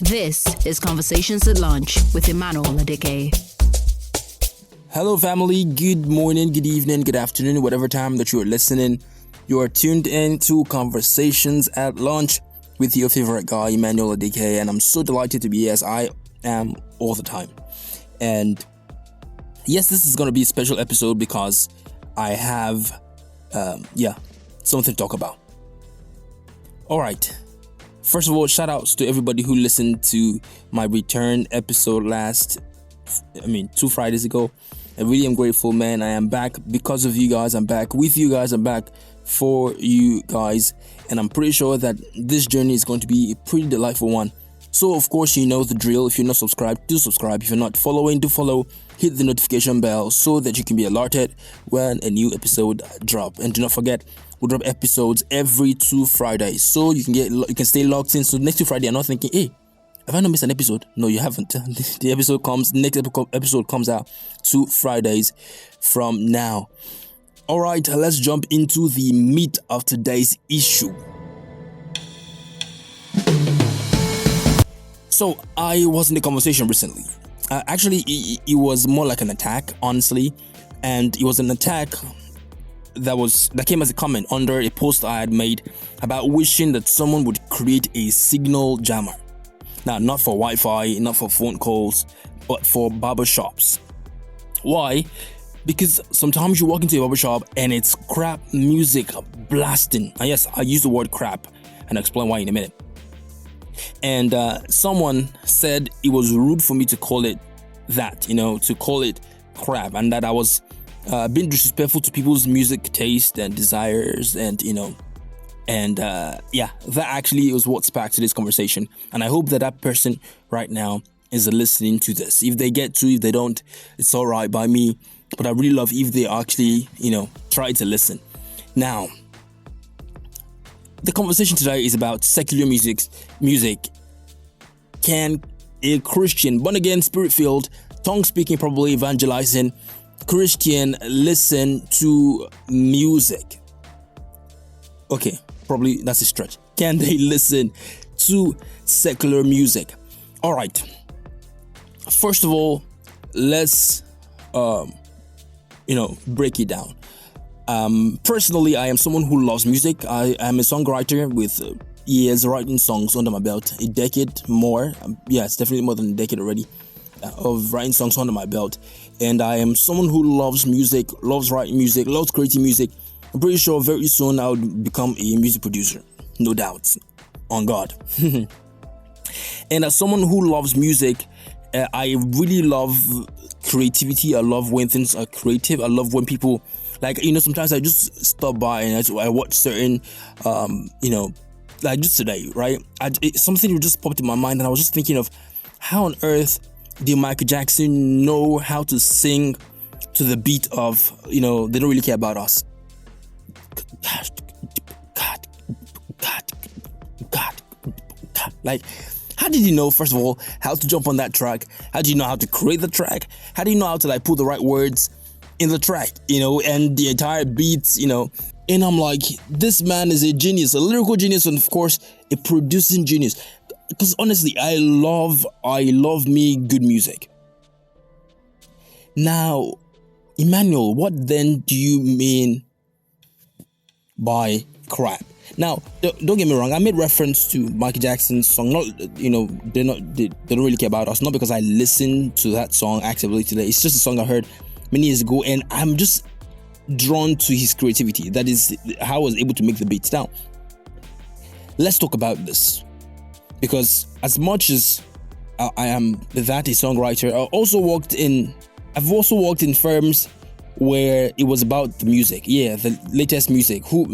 This is Conversations at Lunch with Emmanuel. Hello, family. Good morning, good evening, good afternoon, whatever time that you are listening. You are tuned in to Conversations at Lunch with your favorite guy, Emmanuel, and I'm so delighted to be here as I am all the time. And yes, this is going to be a special episode because I have, something to talk about. All right. First of all, shout outs to everybody who listened to my return episode 2 Fridays ago. I really am grateful, man. I am back because of you guys. I'm back with you guys. I'm back for you guys. And I'm pretty sure that this journey is going to be a pretty delightful one. So, of course, you know the drill. If you're not subscribed, do subscribe. If you're not following, do follow. Hit the notification bell so that you can be alerted when a new episode drop. And do not forget, we drop episodes every 2 Fridays. So you can stay logged in. So next 2 Friday, I'm not thinking, hey, have I not missed an episode? No, you haven't. Next episode comes out 2 Fridays from now. All right, let's jump into the meat of today's issue. So I was in a conversation recently. Actually, it was more like an attack, honestly. And it was an attack that came as a comment under a post I had made about wishing that someone would create a signal jammer. Now, not for Wi-Fi, not for phone calls, but for barbershops. Why? Because sometimes you walk into a barbershop and it's crap music blasting. And yes, I use the word crap and I'll explain why in a minute. And someone said it was rude for me to call it that, to call it crap, and that I was being disrespectful to people's music taste and desires, and that actually was what sparked today's conversation. And I hope that person right now is listening to this. If they get to, if they don't, it's all right by me. But I really love if they actually, try to listen. Now, the conversation today is about secular music. Can a Christian, born again, spirit-filled, tongue-speaking, probably evangelizing Christian listen to music? Okay, probably that's a stretch. Can they listen to secular music? All right. First of all, let's break it down. Personally, I am someone who loves music. I am a songwriter with years writing songs under my belt, a decade more. It's definitely more than a decade already of writing songs under my belt. And I am someone who loves music, loves writing music, loves creating music. I'm pretty sure very soon I'll become a music producer. No doubt. On God. And as someone who loves music, I really love creativity. I love when things are creative. I love when people, sometimes I just stop by and I watch certain, like just today, right? Something just popped in my mind and I was just thinking of how on earth did Michael Jackson know how to sing to the beat of, they don't really care about us. God. Like, how did you know, first of all, how to jump on that track? How do you know how to create the track? How do you know how to put the right words in the track, and the entire beats, And I'm like, this man is a genius, a lyrical genius, and of course, a producing genius. Because honestly, I love me good music. Now, Emmanuel, what then do you mean by crap? Now, don't get me wrong. I made reference to Michael Jackson's song. Not, they don't really care about us. Not because I listened to that song actively today. It's just a song I heard many years ago, and I'm just drawn to his creativity. That is how I was able to make the beats. Now, let's talk about this, because as much as I am a songwriter, I've also worked in firms where it was about the music. Yeah, the latest music. Who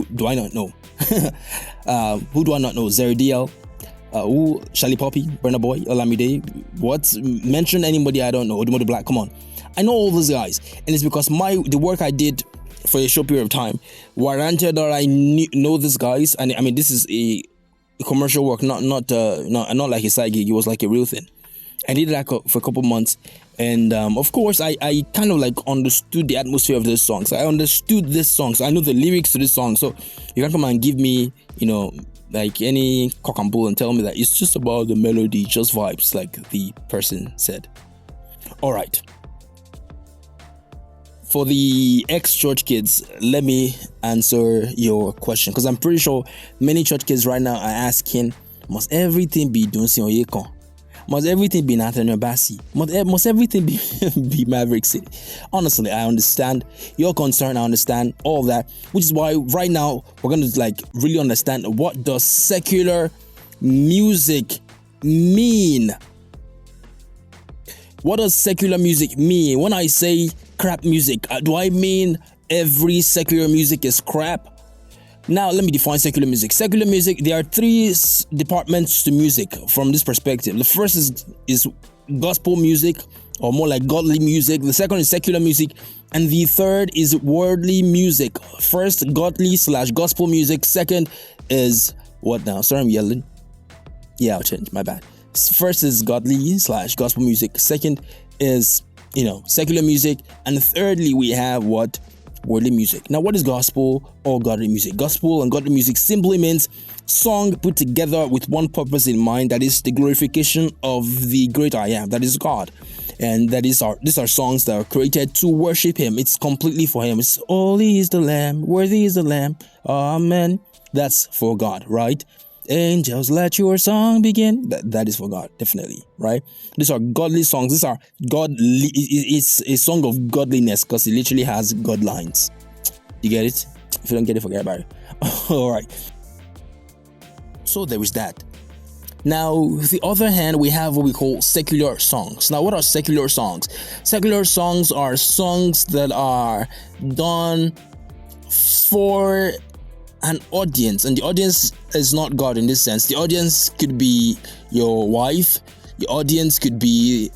do I not know? Who do I not know? Zerdiel, Shally Poppy, Burna Boy, Olamide. What? Mention anybody I don't know. Odumodu Black. Come on. I know all those guys, and it's because the work I did for a short period of time warranted that I know these guys. And I mean, this is a commercial work, not like a side gig. It was like a real thing. I did that for a couple months, and of course, I kind of understood the atmosphere of those songs. I understood this song, so I know the lyrics to this song. So you can come and give me, like any cock and bull and tell me that it's just about the melody, just vibes, like the person said. All right. For the ex-church kids, let me answer your question, because I'm pretty sure many church kids right now are asking, must everything be Dunsin Oyekon? Must everything be Nathaniel Bassey? Must everything be Maverick City? Honestly, I understand your concern. I understand all that, which is why right now we're going to like really understand what does secular music mean. What does secular music mean? When I say crap music, do I mean every secular music is crap? Now, let me define secular music. Secular music, there are three departments to music from this perspective. The first is gospel music, or more like godly music. The second is secular music. And the third is worldly music. First, godly/gospel music. Second is what now? Sorry, I'm yelling. Yeah, I'll change. My bad. First is godly/gospel music. Second is, secular music. And thirdly, we have what? Worldly music. Now, what is gospel or godly music? Gospel and godly music simply means song put together with one purpose in mind, that is the glorification of the great I am, that is God. And these are songs that are created to worship him. It's completely for him. It's holy is the Lamb, worthy is the Lamb, amen. That's for God, right? Angels, let your song begin. That is for God, definitely, right? These are godly songs. These are godly. It's a song of godliness because it literally has God lines. You get it? If you don't get it, forget about it. All right. So there is that. Now, the other hand, we have what we call secular songs. Now, what are secular songs? Secular songs are songs that are done for an audience, and the audience is not God in this sense. The audience could be your wife. The audience could be,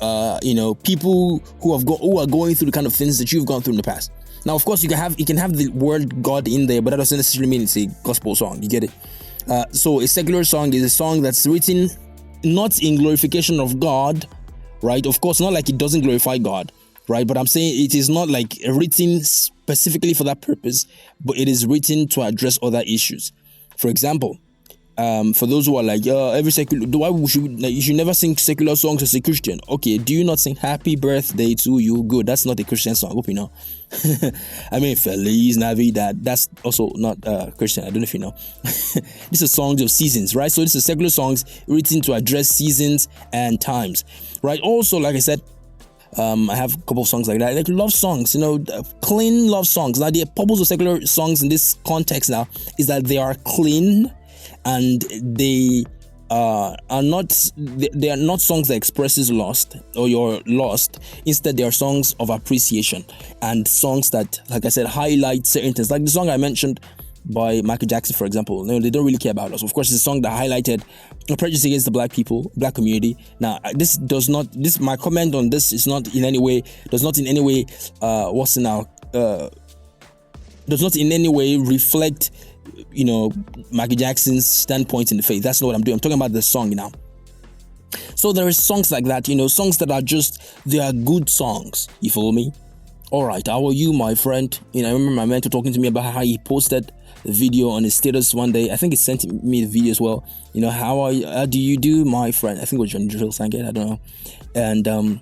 people who are going through the kind of things that you've gone through in the past. Now, of course, you can have the word God in there, but that doesn't necessarily mean it's a gospel song. You get it? So a secular song is a song that's written not in glorification of God, right? Of course, not like it doesn't glorify God, right? But I'm saying it is not like written specifically for that purpose, but it is written to address other issues. For example, for those who are like, every secular, you should never sing secular songs as a Christian. Okay, do you not sing Happy Birthday to You? Good, that's not a Christian song. I hope you know. I mean, Feliz Navidad, that's also not Christian. I don't know if you know. These are songs of seasons, right? So these are secular songs written to address seasons and times, right? Also, like I said, I have a couple of songs like that, like love songs, clean love songs. Now, the purpose of secular songs in this context now is that they are clean, and they are not songs that expresses lust or you're lost. Instead, they are songs of appreciation and songs that, like I said, highlight certain things. Like the song I mentioned by Michael Jackson, for example. They don't really care about us. Of course, it's a song that highlighted prejudice against the black community. Now, my comment on this is not in any way, does not in any way reflect, Michael Jackson's standpoint in the faith. That's not what I'm doing. I'm talking about the song now. So there is songs like that, songs that are they are good songs. You follow me? All right. How are you, my friend? I remember my mentor talking to me about how he posted the video on his status one day. I think he sent me the video as well. How do you do, my friend? I think it was John Drill sang it. I don't know. And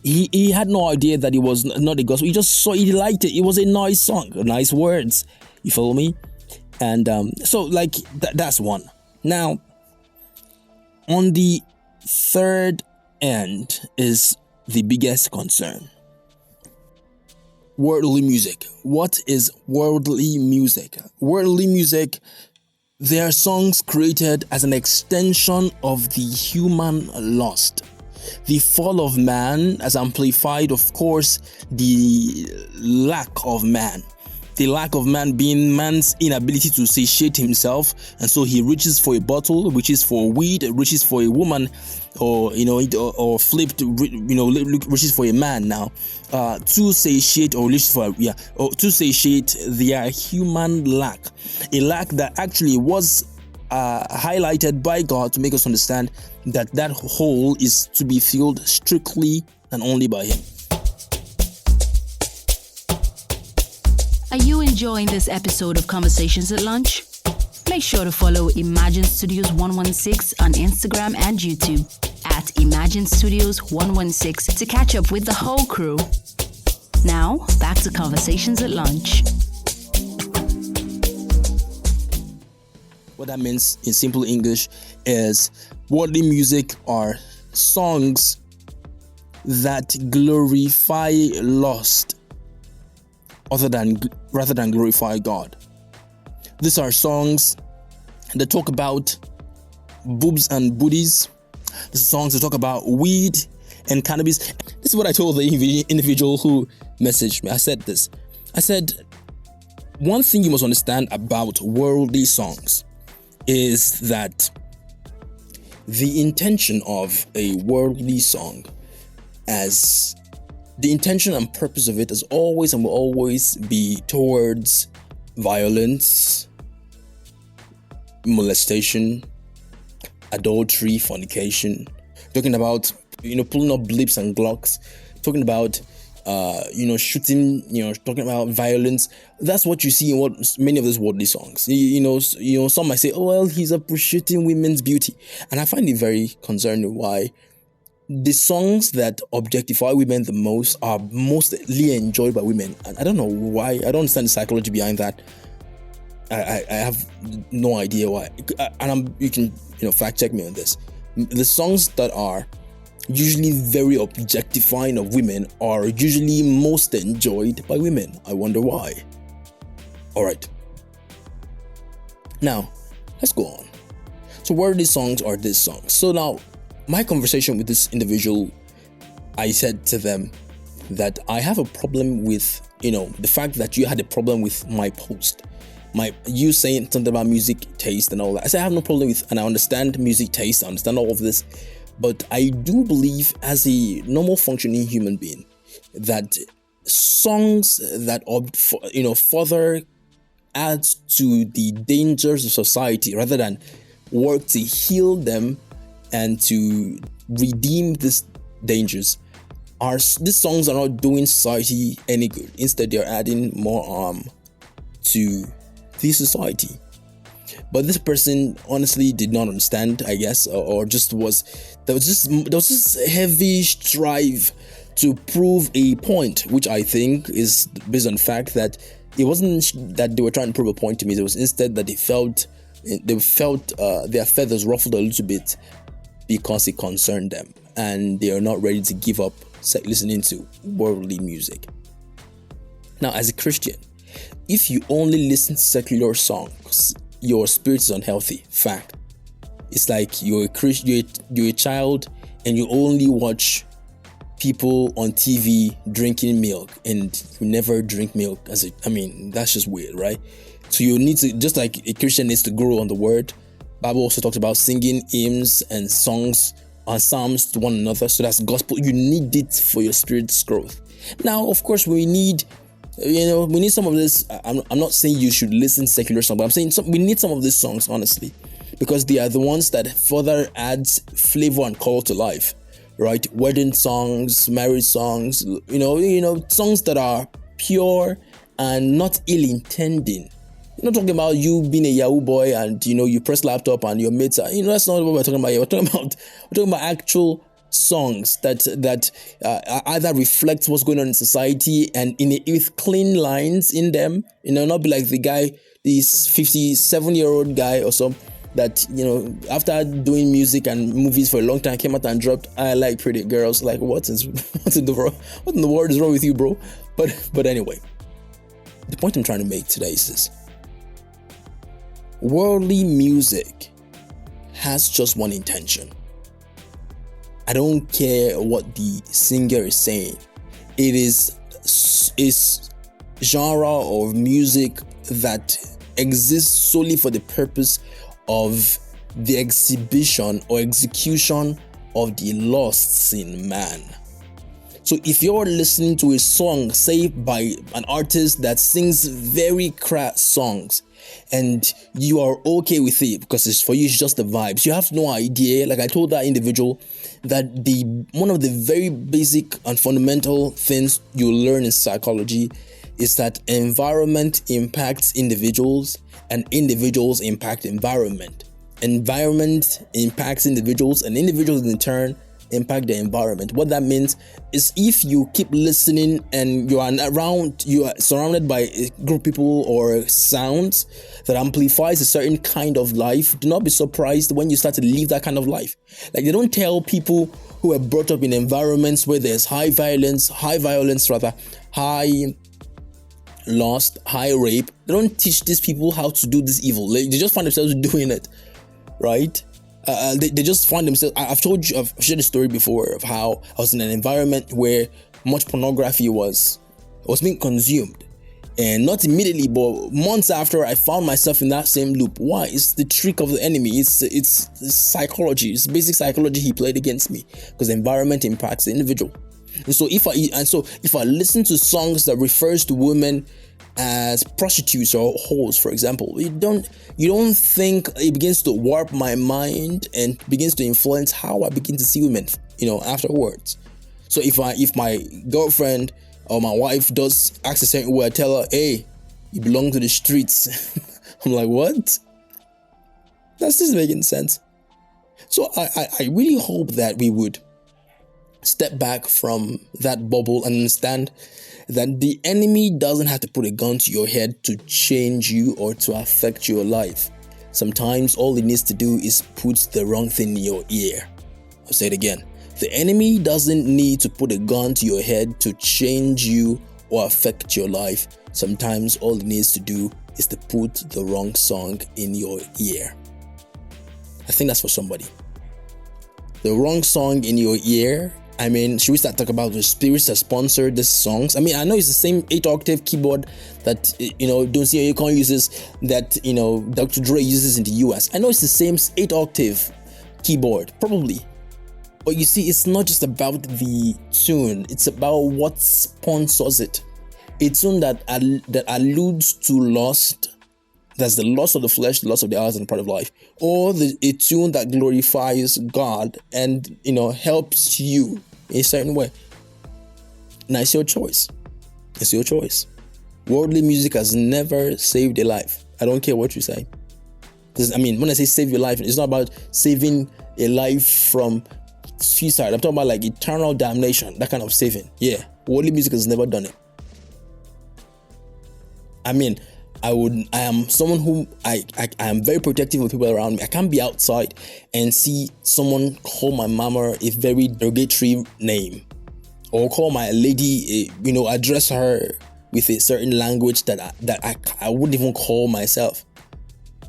he had no idea that it was not a gospel. He just he liked it. It was a nice song, nice words. You follow me? And so like that's one. Now, on the third end is the biggest concern. Worldly music. What is worldly music? Worldly music, they are songs created as an extension of the human lust. The fall of man has amplified, of course, the lack of man. The lack of man being man's inability to satiate himself, and so he reaches for a bottle, reaches for weed, reaches for a woman, or flipped, reaches for a man now, to satiate their human lack, a lack that actually was highlighted by God to make us understand that hole is to be filled strictly and only by Him. Are you enjoying this episode of Conversations at Lunch? Make Make sure to follow Imagine Studios 116 on Instagram and YouTube at Imagine Studios 116 to catch up with the whole crew. Now, back to Conversations at Lunch. What that means in simple English is worldly music are songs that glorify lust rather than glorify God. These are songs that talk about boobs and booties. These are songs that talk about weed and cannabis. This is what I told the individual who messaged me. I said, one thing you must understand about worldly songs is that the intention of a worldly song, as the intention and purpose of it, is always and will always be towards violence, molestation, adultery, fornication, talking about, pulling up blips and glocks, talking about, shooting, talking about violence. That's what you see in many of those worldly songs. Some might say, oh, well, he's appreciating women's beauty. And I find it very concerning why the songs that objectify women the most are mostly enjoyed by women. And I don't know why. I don't understand the psychology behind that. I have no idea why. And you can, fact check me on this. The songs that are usually very objectifying of women are usually most enjoyed by women. I wonder why. All right. Now, let's go on. So worldly songs are these songs. So now, my conversation with this individual, I said to them that I have a problem with, the fact that you had a problem with my post. You saying something about music taste and all that. I said I have no problem with, and I understand music taste, I understand all of this. But I do believe, as a normal functioning human being, that songs that further adds to the dangers of society rather than work to heal them and to redeem these dangers, these songs are not doing society any good. Instead, they're adding more harm to the society. But this person honestly did not understand, I guess, or just there was this heavy strive to prove a point, which I think is based on the fact that it wasn't that they were trying to prove a point to me. It was instead that they felt their feathers ruffled a little bit because it concerned them, and they are not ready to give up listening to worldly music. Now, as a Christian, if you only listen to secular songs, your spirit is unhealthy. Fact. It's like you're a child and you only watch people on TV drinking milk and you never drink milk. That's just weird, right? So you need to, just like a Christian needs to grow on the word. Bible also talks about singing hymns and songs and psalms to one another. So that's gospel. You need it for your spirit's growth. Now, of course, we need some of this. I'm not saying you should listen to secular songs, but I'm saying we need some of these songs, honestly, because they are the ones that further adds flavor and color to life, right? Wedding songs, marriage songs, songs that are pure and not ill-intending. You're not talking about you being a Yahoo boy and you press laptop and your mates are, that's not what we're talking about here. We're talking about actual songs that either reflect what's going on in society and with clean lines in them, not be like the guy, this 57-year-old guy or so that after doing music and movies for a long time came out and dropped "I like pretty girls." Like, what in the world is wrong with you, bro? But anyway, the point I'm trying to make today is this: worldly music has just one intention. I don't care what the singer is saying. It is genre of music that exists solely for the purpose of the exhibition or execution of the lusts in man. So if you're listening to a song, say by an artist that sings very crass songs, and you are okay with it because it's for you, it's just the vibes. You have no idea. Like I told that individual that one of the very basic and fundamental things you learn in psychology is that environment impacts individuals and individuals impact environment. Environment impacts individuals and individuals in turn impact the environment. What that means is if you keep listening and you are surrounded by a group of people or sounds that amplifies a certain kind of life, do not be surprised when you start to live that kind of life. Like, they don't tell people who are brought up in environments where there's high violence, high lust, high rape. They don't teach these people how to do this evil. They just find themselves doing it, right? They just find themselves. I've shared a story before of how I was in an environment where much pornography was being consumed, and not immediately, but months after, I found myself in that same loop. Why? It's the trick of the enemy. It's psychology. It's basic psychology he played against me, because the environment impacts the individual. And so if I listen to songs that refers to women as prostitutes or whores, for example, you don't think it begins to warp my mind and begins to influence how I begin to see women, afterwards. So if my girlfriend or my wife does act a certain way, I tell her, hey, you belong to the streets. I'm like, what? That's just making sense. So I really hope that we would step back from that bubble and understand that the enemy doesn't have to put a gun to your head to change you or to affect your life. Sometimes all it needs to do is put the wrong thing in your ear. I'll say it again. The enemy doesn't need to put a gun to your head to change you or affect your life. Sometimes all it needs to do is to put the wrong song in your ear. I think that's for somebody. The wrong song in your ear. I mean, should we start talking about the spirits that sponsor these songs? I mean, I know it's the same 8-octave keyboard that, Don't See How You uses, that, Dr. Dre uses in the US. I know it's the same 8-octave keyboard, probably. But you see, it's not just about the tune. It's about what sponsors it. A tune that alludes to lust. That's the lust of the flesh, the lust of the eyes, and the pride of life. Or a tune that glorifies God and, helps you in a certain way. Now, it's your choice. It's your choice. Worldly music has never saved a life. I don't care what you say. When I say save your life, it's not about saving a life from suicide. I'm talking about like eternal damnation, that kind of saving. Yeah, worldly music has never done it. I am someone who I am very protective of people around me. I can't be outside and see someone call my mama a very derogatory name, or call my lady, address her with a certain language that I wouldn't even call myself.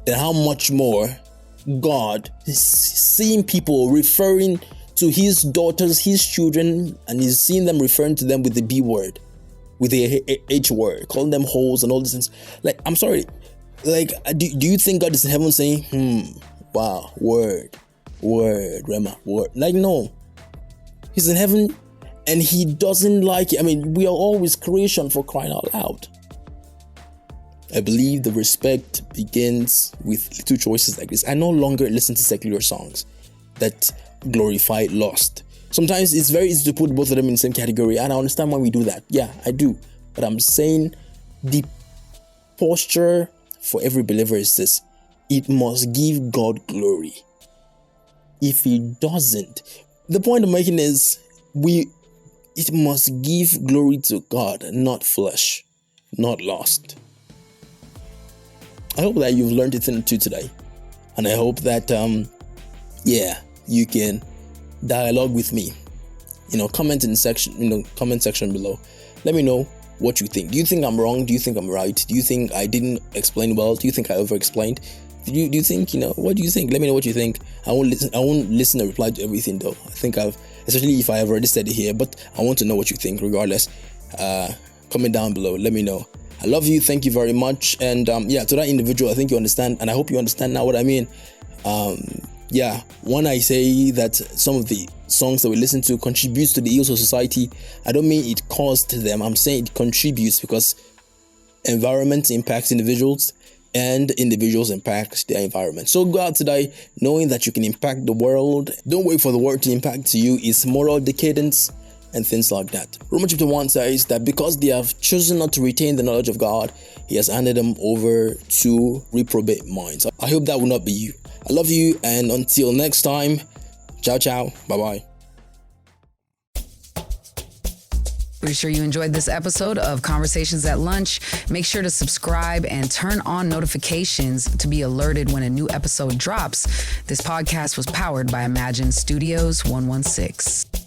Then how much more God is seeing people referring to his daughters, his children, and he's seeing them referring to them with the B word, with the H word, calling them hoes and all these things. Like, I'm sorry. Like, do you think God is in heaven saying, wow, word, Rema, word? Like, no. He's in heaven and he doesn't like it. We are always creation, for crying out loud. I believe the respect begins with two choices like this. I no longer listen to secular songs that glorify lust. Sometimes it's very easy to put both of them in the same category, and I understand why we do that. Yeah, I do. But I'm saying the posture for every believer is this: it must give God glory. If it doesn't, the point I'm making is it must give glory to God, not flesh, not lust. I hope that you've learned a thing or two today, and I hope that you can dialogue with me. Comment section below. Let me know what you think. Do you think I'm wrong? Do you think I'm right? Do you think I didn't explain well? Do you think I over-explained? Do you think, what do you think? Let me know what you think. I won't listen and reply to everything though. I think especially if I have already said it here, but I want to know what you think regardless. Comment down below. Let me know. I love you. Thank you very much. And to that individual, I think you understand, and I hope you understand now what I mean. When I say that some of the songs that we listen to contributes to the ills of society, I don't mean it caused them. I'm saying it contributes because environment impacts individuals and individuals impact their environment. So go out today knowing that you can impact the world. Don't wait for the world to impact you. It's moral decadence and things like that. Romans chapter 1 says that because they have chosen not to retain the knowledge of God, He has handed them over to reprobate minds. I hope that will not be you. I love you, and until next time, ciao, ciao, bye-bye. Pretty sure you enjoyed this episode of Conversations at Lunch. Make sure to subscribe and turn on notifications to be alerted when a new episode drops. This podcast was powered by Imagine Studios 116.